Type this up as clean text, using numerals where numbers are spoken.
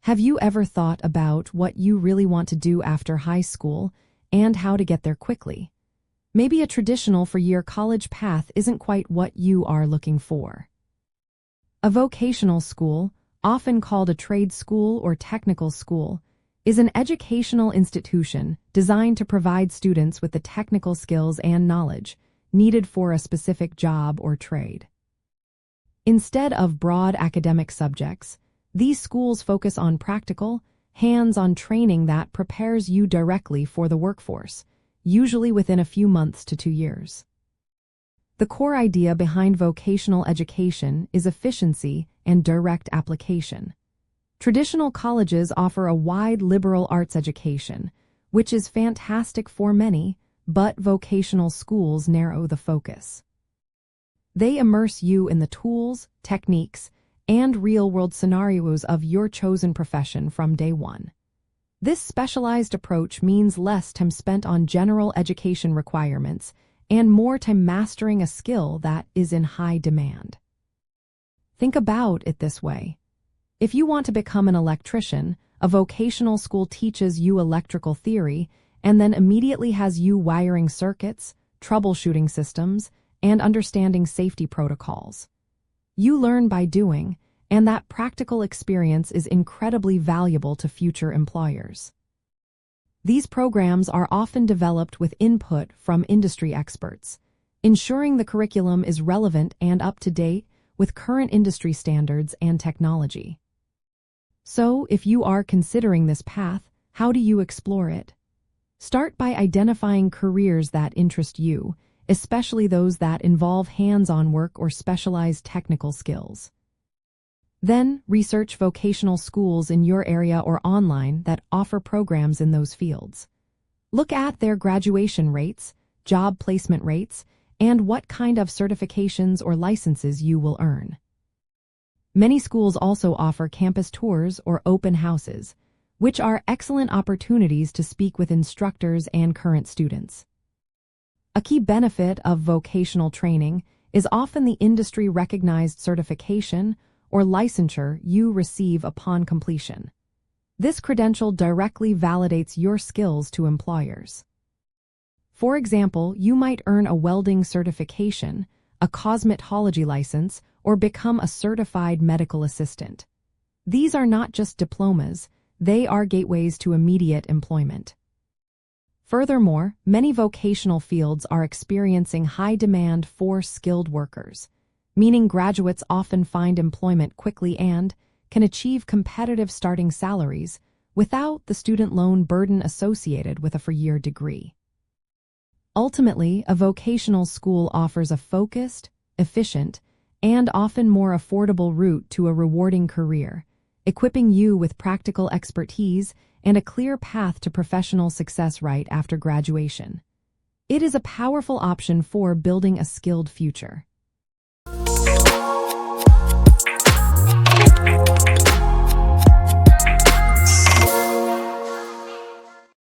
Have you ever thought about what you really want to do after high school and how to get there quickly? Maybe a traditional four-year college path isn't quite what you are looking for. A vocational school, often called a trade school or technical school, is an educational institution designed to provide students with the technical skills and knowledge needed for a specific job or trade. Instead of broad academic subjects, these schools focus on practical, hands-on training that prepares you directly for the workforce, usually within a few months to 2 years. The core idea behind vocational education is efficiency and direct application. Traditional colleges offer a wide liberal arts education, which is fantastic for many, but vocational schools narrow the focus. They immerse you in the tools, techniques, and real-world scenarios of your chosen profession from day one. This specialized approach means less time spent on general education requirements and more time mastering a skill that is in high demand. Think about it this way. If you want to become an electrician, a vocational school teaches you electrical theory and then immediately has you wiring circuits, troubleshooting systems, and understanding safety protocols. You learn by doing, and that practical experience is incredibly valuable to future employers. These programs are often developed with input from industry experts, ensuring the curriculum is relevant and up to date with current industry standards and technology. So, if you are considering this path, how do you explore it? Start by identifying careers that interest you, especially those that involve hands-on work or specialized technical skills. Then, research vocational schools in your area or online that offer programs in those fields. Look at their graduation rates, job placement rates, and what kind of certifications or licenses you will earn. Many schools also offer campus tours or open houses, which are excellent opportunities to speak with instructors and current students. A key benefit of vocational training is often the industry-recognized certification or licensure you receive upon completion. This credential directly validates your skills to employers. For example, you might earn a welding certification, a cosmetology license, or become a certified medical assistant. These are not just diplomas, they are gateways to immediate employment. Furthermore, many vocational fields are experiencing high demand for skilled workers, meaning graduates often find employment quickly and can achieve competitive starting salaries without the student loan burden associated with a four-year degree. Ultimately, a vocational school offers a focused, efficient, and often more affordable route to a rewarding career, equipping you with practical expertise and a clear path to professional success right after graduation. It is a powerful option for building a skilled future.